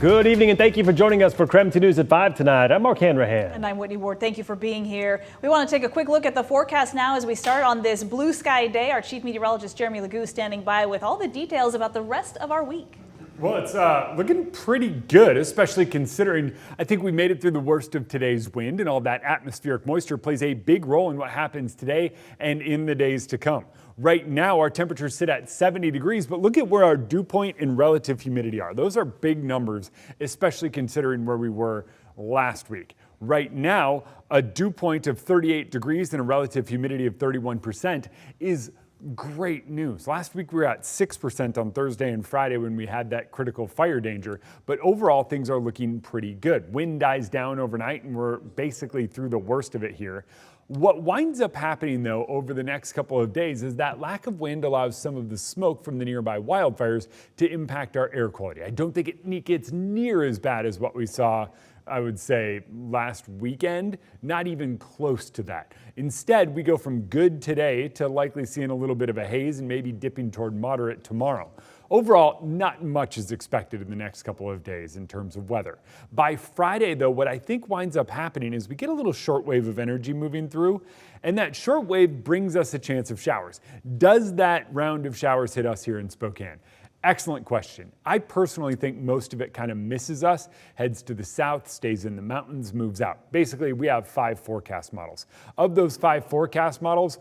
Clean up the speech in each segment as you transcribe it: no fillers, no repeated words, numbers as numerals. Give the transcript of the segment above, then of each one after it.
Good evening and thank you for joining us for KREM 2 News at 5 tonight. I'm Mark Hanrahan. And I'm Whitney Ward. Thank you for being here. We want to take a quick look at the forecast now as we start on this blue sky day. Our chief meteorologist Jeremy Legoo standing by with all the details about the rest of our week. Well, it's looking pretty good, especially considering I think we made it through the worst of today's wind, and all that atmospheric moisture plays a big role in what happens today and in the days to come. Right now, our temperatures sit at 70 degrees, but look at where our dew point and relative humidity are. Those are big numbers, especially considering where we were last week. Right now, a dew point of 38 degrees and a relative humidity of 31% is great news. Last week we were at 6% on Thursday and Friday when we had that critical fire danger, but overall things are looking pretty good. Wind dies down overnight and we're basically through the worst of it here. What winds up happening though over the next couple of days is that lack of wind allows some of the smoke from the nearby wildfires to impact our air quality. I don't think it gets near as bad as what we saw, I would say, last weekend, not even close to that. Instead, we go from good today to likely seeing a little bit of a haze and maybe dipping toward moderate tomorrow. Overall, not much is expected in the next couple of days in terms of weather. By Friday, though, what I think winds up happening is we get a little short wave of energy moving through, and that short wave brings us a chance of showers. Does that round of showers hit us here in Spokane? Excellent question. I personally think most of it kind of misses us, heads to the south, stays in the mountains, moves out. Basically, we have 5 forecast models. Of those 5 forecast models,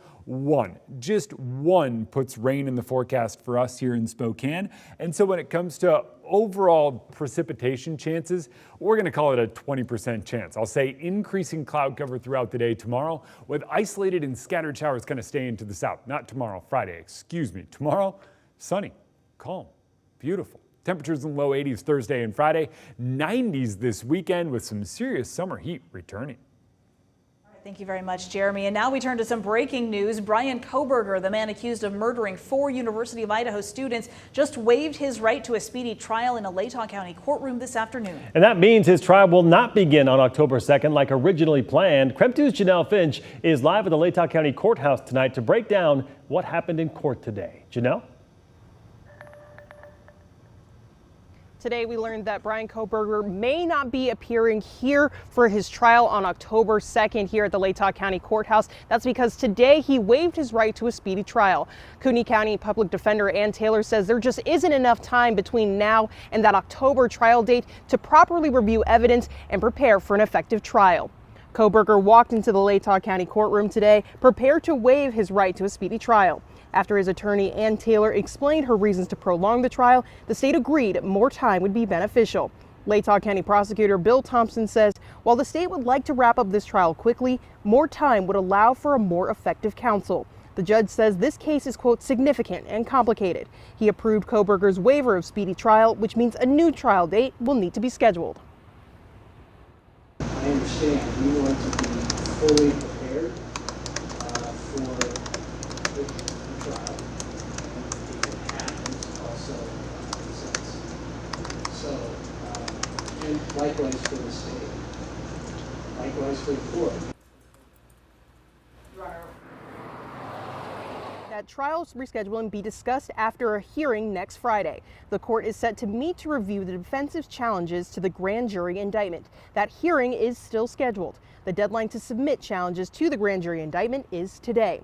just one puts rain in the forecast for us here in Spokane. And so when it comes to overall precipitation chances, we're going to call it a 20% chance. I'll say increasing cloud cover throughout the day tomorrow, with isolated and scattered showers kind of staying to the south. Not tomorrow, Friday, excuse me. Tomorrow, sunny. Calm, beautiful. Temperatures in the low 80s Thursday and Friday, 90s this weekend with some serious summer heat returning. All right, thank you very much, Jeremy. And now we turn to some breaking news. Brian Coburger, the man accused of murdering 4 University of Idaho students, just waived his right to a speedy trial in a Latah County courtroom this afternoon. And that means his trial will not begin on October 2nd like originally planned. KREM 2's Janelle Finch is live at the Latah County Courthouse tonight to break down what happened in court today. Janelle? Today, we learned that Brian Coburger may not be appearing here for his trial on October 2nd here at the Latah County Courthouse. That's because today he waived his right to a speedy trial. Cooney County Public Defender Ann Taylor says there just isn't enough time between now and that October trial date to properly review evidence and prepare for an effective trial. Coburger walked into the Latah County courtroom today, prepared to waive his right to a speedy trial. After his attorney, Ann Taylor, explained her reasons to prolong the trial, the state agreed more time would be beneficial. Latah County Prosecutor Bill Thompson says while the state would like to wrap up this trial quickly, more time would allow for a more effective counsel. The judge says this case is, quote, significant and complicated. He approved Coburger's waiver of speedy trial, which means a new trial date will need to be scheduled. I understand you want to be fully prepared for the trial, and if it happens, also the sense. So, and likewise for the state, likewise for the court. That trial's rescheduling be discussed after a hearing next Friday. The court is set to meet to review the defense's challenges to the grand jury indictment. That hearing is still scheduled. The deadline to submit challenges to the grand jury indictment is today.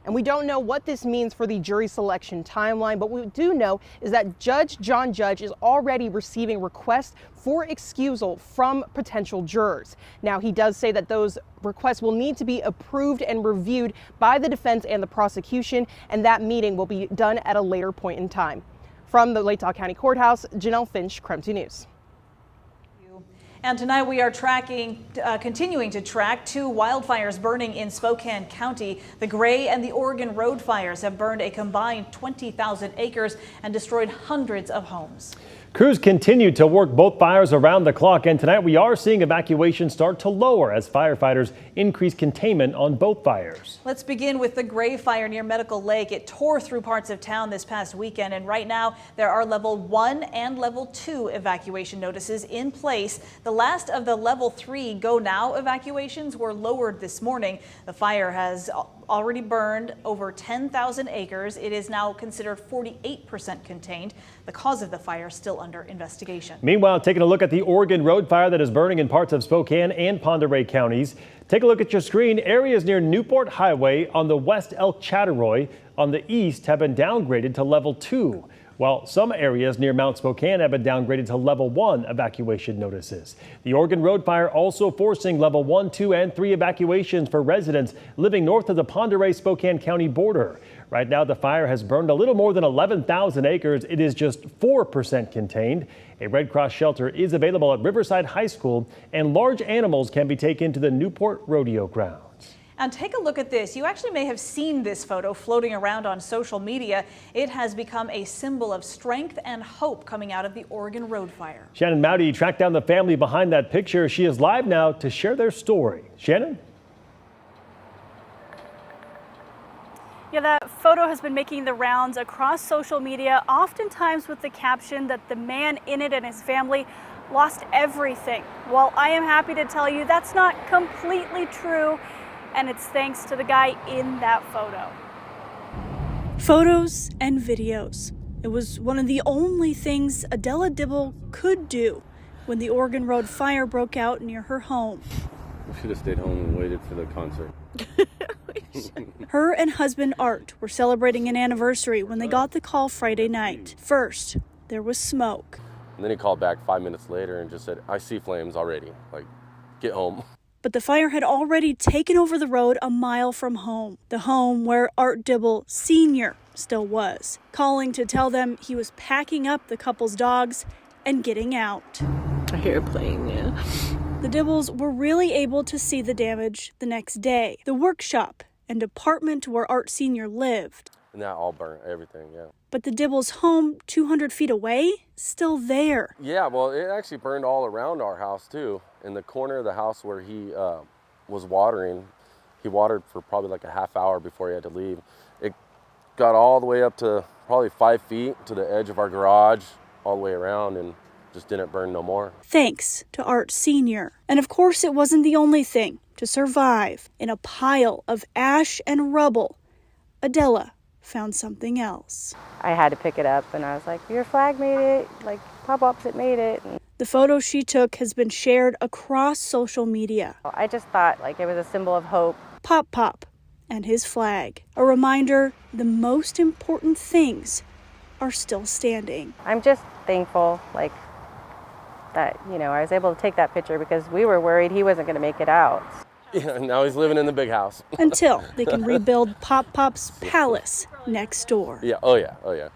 And we don't know what this means for the jury selection timeline, but what we do know is that Judge John Judge is already receiving requests for excusal from potential jurors. Now, he does say that those requests will need to be approved and reviewed by the defense and the prosecution, and that meeting will be done at a later point in time. From the Latah County Courthouse, Janelle Finch, KREM 2 News. And tonight we are continuing to track 2 wildfires burning in Spokane County. The Gray and the Oregon Road fires have burned a combined 20,000 acres and destroyed hundreds of homes. Crews continue to work both fires around the clock, and tonight we are seeing evacuations start to lower as firefighters increase containment on both fires. Let's begin with the Gray fire near Medical Lake. It tore through parts of town this past weekend, and right now there are level 1 and level 2 evacuation notices in place. The last of the level 3 go now evacuations were lowered this morning. The fire has already burned over 10,000 acres. It is now considered 48% contained. The cause of the fire still under investigation. Meanwhile, taking a look at the Oregon Road fire that is burning in parts of Spokane and Pend Oreille counties. Take a look at your screen. Areas near Newport Highway on the west Elk Chattaroy on the east have been downgraded to level 2. While some areas near Mount Spokane have been downgraded to level 1 evacuation notices. The Oregon Road fire also forcing level 1, 2, and 3 evacuations for residents living north of the Pend Oreille Spokane County border. Right now, the fire has burned a little more than 11,000 acres. It is just 4% contained. A Red Cross shelter is available at Riverside High School, and large animals can be taken to the Newport Rodeo grounds. And take a look at this. You actually may have seen this photo floating around on social media. It has become a symbol of strength and hope coming out of the Oregon Road fire. Shannon Mowdy tracked down the family behind that picture. She is live now to share their story. Shannon? Yeah, that photo has been making the rounds across social media, oftentimes with the caption that the man in it and his family lost everything. Well, I am happy to tell you that's not completely true. And it's thanks to the guy in that photo. Photos and videos. It was one of the only things Adela Dibble could do when the Oregon Road fire broke out near her home. We should have stayed home and waited for the concert. Her and husband Art were celebrating an anniversary when they got the call Friday night. First, there was smoke. And then he called back 5 minutes later and just said, I see flames already. Like, get home. But the fire had already taken over the road a mile from home, the home where Art Dibble Sr. still was, calling to tell them he was packing up the couple's dogs and getting out. I hear a plane, yeah. The Dibbles were really able to see the damage the next day. The workshop and apartment where Art Sr. lived. And that all burnt, everything, yeah. But the Dibbles' home, 200 feet away, still there. Yeah, well, it actually burned all around our house, too. In the corner of the house where he was watering, he watered for probably like a half hour before he had to leave. It got all the way up to probably 5 feet to the edge of our garage, all the way around, and just didn't burn no more. Thanks to Art Sr. And of course, it wasn't the only thing to survive. In a pile of ash and rubble, Adela found something else. I had to pick it up and I was like, your flag made it, like pop-ups, it made it. And the photo she took has been shared across social media. I just thought like it was a symbol of hope. Pop Pop and his flag. A reminder the most important things are still standing. I'm just thankful like that, I was able to take that picture because we were worried he wasn't going to make it out. Yeah, now he's living in the big house. Until they can rebuild Pop Pop's palace next door. Yeah, oh yeah.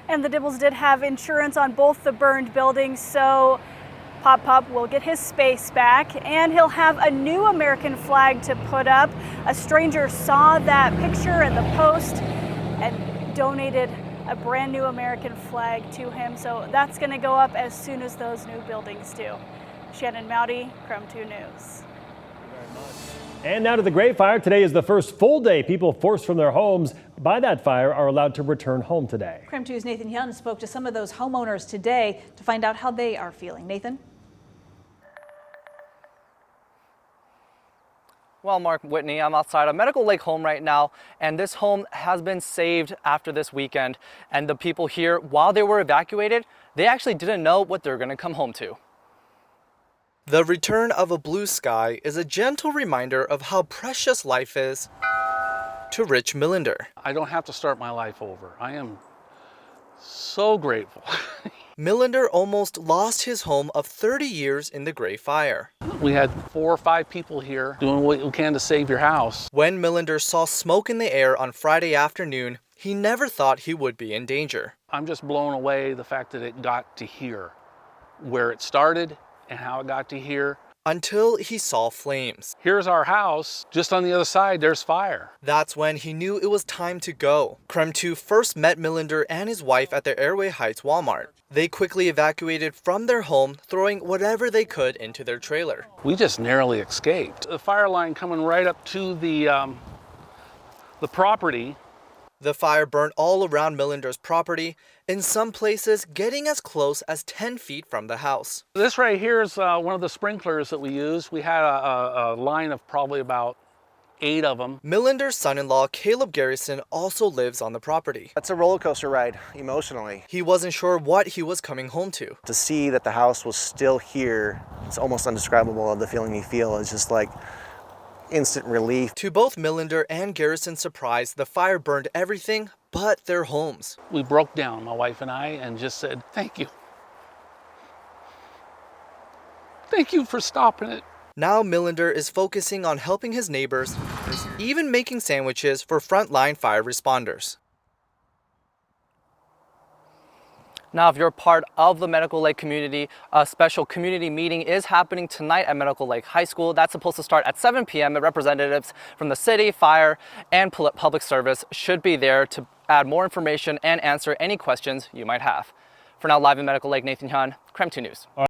And the Dibbles did have insurance on both the burned buildings, so Pop Pop will get his space back and he'll have a new American flag to put up. A stranger saw that picture and the post and donated a brand new American flag to him, so that's going to go up as soon as those new buildings do. Shannon Mowdy, KREM 2 News. And now to the Gray Fire. Today is the first full day people forced from their homes by that fire are allowed to return home today. KREM 2's Nathan Young spoke to some of those homeowners today to find out how they are feeling. Nathan? Well, Mark Whitney, I'm outside a Medical Lake home right now, and this home has been saved after this weekend. And the people here, while they were evacuated, they actually didn't know what they're going to come home to. The return of a blue sky is a gentle reminder of how precious life is to Rich Millender. I don't have to start my life over. I am so grateful. Millender almost lost his home of 30 years in the Gray Fire. We had 4 or 5 people here doing what we can to save your house. When Millender saw smoke in the air on Friday afternoon, he never thought he would be in danger. I'm just blown away the fact that it got to here, where it started and how it got to here. Until he saw flames. Here's our house. Just on the other side, there's fire. That's when he knew it was time to go. KREM 2 first met Millender and his wife at their Airway Heights Walmart. They quickly evacuated from their home, throwing whatever they could into their trailer. We just narrowly escaped. The fire line coming right up to the property. The fire burned all around Millender's property, in some places getting as close as 10 feet from the house. This right here is one of the sprinklers that we use. We had a line of probably about 8 of them. Millender's son-in-law, Caleb Garrison, also lives on the property. It's a roller coaster ride, emotionally. He wasn't sure what he was coming home to. To see that the house was still here, it's almost indescribable. The feeling you feel is just like instant relief. To both Millender and Garrison's surprise, the fire burned everything but their homes. We broke down, my wife and I, and just said, thank you. Thank you for stopping it. Now Millender is focusing on helping his neighbors, even making sandwiches for frontline fire responders. Now, if you're part of the Medical Lake community, a special community meeting is happening tonight at Medical Lake High School. That's supposed to start at 7 p.m. Representatives from the city, fire, and public service should be there to add more information and answer any questions you might have. For now, live in Medical Lake, Nathan Han, KREM 2 News.